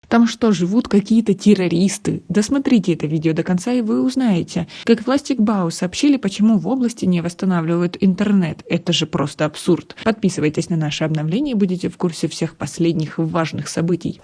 Там что, живут какие-то террористы? Досмотрите это видео до конца, и вы узнаете. Как власти Гбао сообщили, почему в области не восстанавливают интернет. Это же просто абсурд. Подписывайтесь на наши обновления и будете в курсе всех последних важных событий.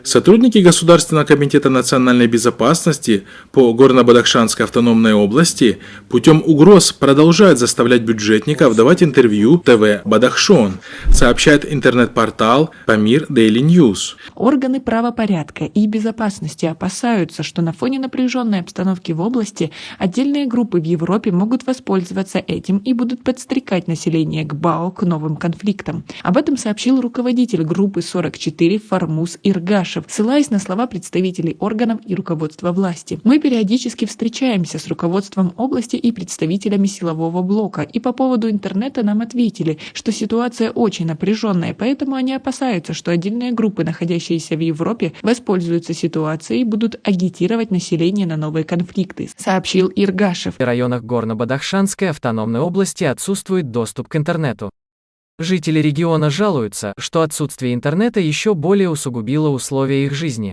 Сотрудники Государственного комитета национальной безопасности по Горно-Бадахшанской автономной области путем угроз продолжают заставлять бюджетников давать интервью ТВ «Бадахшон», сообщает интернет-портал Памир Daily News. Органы правопорядка и безопасности опасаются, что на фоне напряженной обстановки в области отдельные группы в Европе могут воспользоваться этим и будут подстрекать население Гбао к новым конфликтам. Об этом сообщил руководитель группы 44 Фармуз Иргашев, ссылаясь на слова представителей органов и руководства власти. Мы периодически встречаемся с руководством области и представителями силового блока, и по поводу интернета нам ответили, что ситуация очень напряженная, поэтому они опасаются, что отдельные группы, находящиеся в Европе, воспользуются ситуацией и будут агитировать население на новые конфликты, сообщил Иргашев. В районах Горно-Бадахшанской автономной области отсутствует доступ к интернету. Жители региона жалуются, что отсутствие интернета еще более усугубило условия их жизни.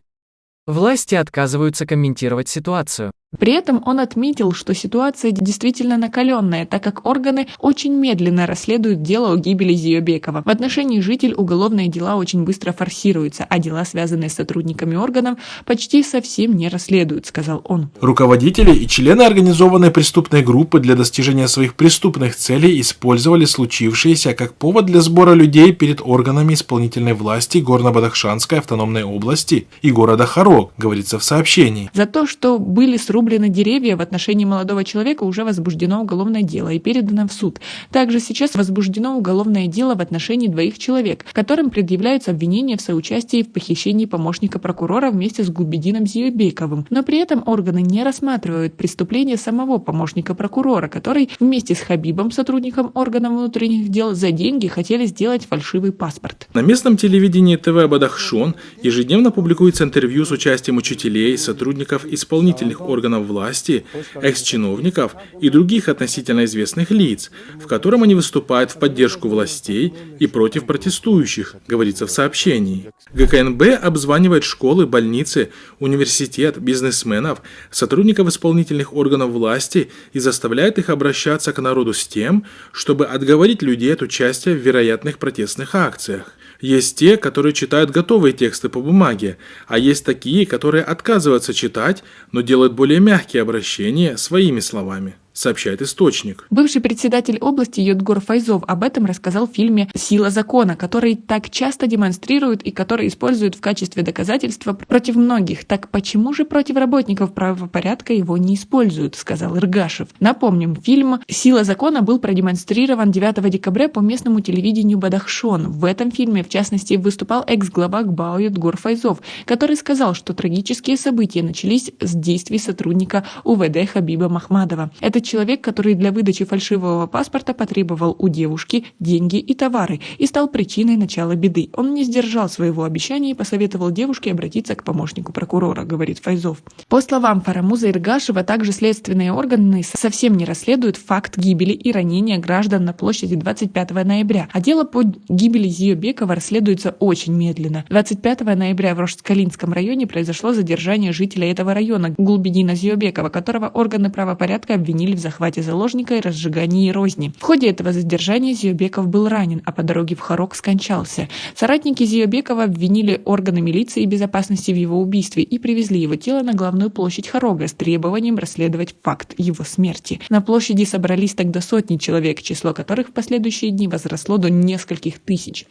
Власти отказываются комментировать ситуацию. При этом он отметил, что ситуация действительно накаленная, так как органы очень медленно расследуют дело о гибели Зиёбекова. В отношении жителей уголовные дела очень быстро форсируются, а дела, связанные с сотрудниками органов, почти совсем не расследуют, сказал он. Руководители и члены организованной преступной группы для достижения своих преступных целей использовали случившееся как повод для сбора людей перед органами исполнительной власти Горно-Бадахшанской автономной области и города Харок, говорится в сообщении. За то, что были срублены деревья, в отношении молодого человека уже возбуждено уголовное дело и передано в суд. Также сейчас возбуждено уголовное дело в отношении 2 человек, которым предъявляются обвинения в соучастии в похищении помощника прокурора вместе с Гулбидином Зиёбековым. Но при этом органы не рассматривают преступление самого помощника прокурора, который вместе с Хабибом, сотрудником органов внутренних дел, за деньги хотели сделать фальшивый паспорт. На местном телевидении ТВ «Бадахшон» ежедневно публикуется интервью с участием учителей, сотрудников исполнительных органов власти, экс-чиновников и других относительно известных лиц, в котором они выступают в поддержку властей и против протестующих, говорится в сообщении. ГКНБ обзванивает школы, больницы, университет, бизнесменов, сотрудников исполнительных органов власти и заставляет их обращаться к народу с тем, чтобы отговорить людей от участия в вероятных протестных акциях. Есть те, которые читают готовые тексты по бумаге, а есть такие, которые отказываются читать, но делают более мягкие обращения своими словами, сообщает источник. Бывший председатель области Йодгор Файзов об этом рассказал в фильме «Сила закона», который так часто демонстрируют и который используют в качестве доказательства против многих. Так почему же против работников правопорядка его не используют, сказал Иргашев. Напомним, фильм «Сила закона» был продемонстрирован 9 декабря по местному телевидению Бадахшон. В этом фильме, в частности, выступал экс-глава Гбао Йодгор Файзов, который сказал, что трагические события начались с действий сотрудника УВД Хабиба Махмадова. Это человек, который для выдачи фальшивого паспорта потребовал у девушки деньги и товары и стал причиной начала беды. Он не сдержал своего обещания и посоветовал девушке обратиться к помощнику прокурора, говорит Файзов. По словам Фарамуза Иргашева, также следственные органы совсем не расследуют факт гибели и ранения граждан на площади 25 ноября, а дело по гибели Зиёбекова расследуется очень медленно. 25 ноября в Рошскалинском районе произошло задержание жителя этого района Гулбидина Зиёбекова, которого органы правопорядка обвинили в захвате заложника и разжигании розни. В ходе этого задержания Зиёбеков был ранен, а по дороге в Харок скончался. Соратники Зиёбекова обвинили органы милиции и безопасности в его убийстве и привезли его тело на главную площадь Харога с требованием расследовать факт его смерти. На площади собрались тогда сотни человек, число которых в последующие дни возросло до нескольких тысяч.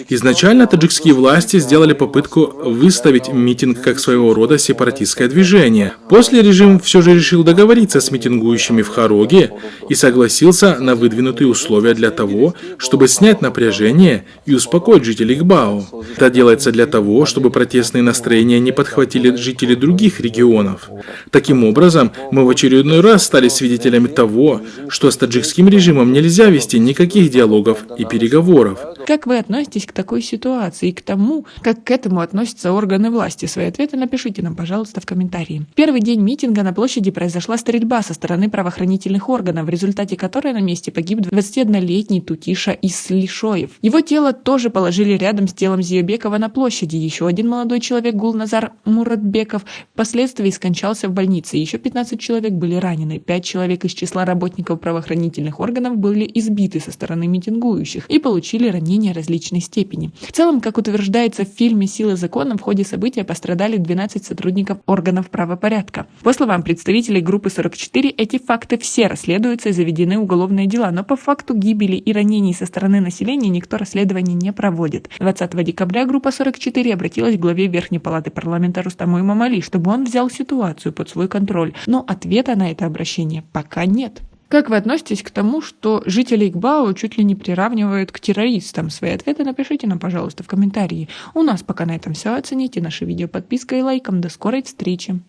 Изначально таджикские власти сделали попытку выставить митинг как своего рода сепаратистское движение. После режим все же решил договориться с митингующими в Хароге и согласился на выдвинутые условия для того, чтобы снять напряжение и успокоить жителей Гбао. Это делается для того, чтобы протестные настроения не подхватили жители других регионов. Таким образом, мы в очередной раз стали свидетелями того, что с таджикским режимом нельзя вести никаких диалогов и переговоров. Как вы относитесь к такой ситуации и к тому, как к этому относятся органы власти? Свои ответы напишите нам, пожалуйста, в комментарии. В первый день митинга на площади произошла стрельба со стороны правоохранительных органов, в результате которой на месте погиб 21-летний Тутиша Ислишоев. Его тело тоже положили рядом с телом Зиёбекова на площади. Еще один молодой человек, Гулназар Муратбеков, впоследствии скончался в больнице. Еще 15 человек были ранены. 5 человек из числа работников правоохранительных органов были избиты со стороны митингующих и получили ранения различной степени. В целом, как утверждается в фильме «Сила закона», в ходе события пострадали 12 сотрудников органов правопорядка. По словам представителей группы 44, эти факты все расследуются и заведены уголовные дела, но по факту гибели и ранений со стороны населения никто расследование не проводит. 20 декабря группа 44 обратилась к главе Верхней палаты парламента Рустаму Имамали, чтобы он взял ситуацию под свой контроль, но ответа на это обращение пока нет. Как вы относитесь к тому, что жители Игбао чуть ли не приравнивают к террористам? Свои ответы напишите нам, пожалуйста, в комментарии. У нас пока на этом все. Оцените наше видео подпиской и лайком. До скорой встречи!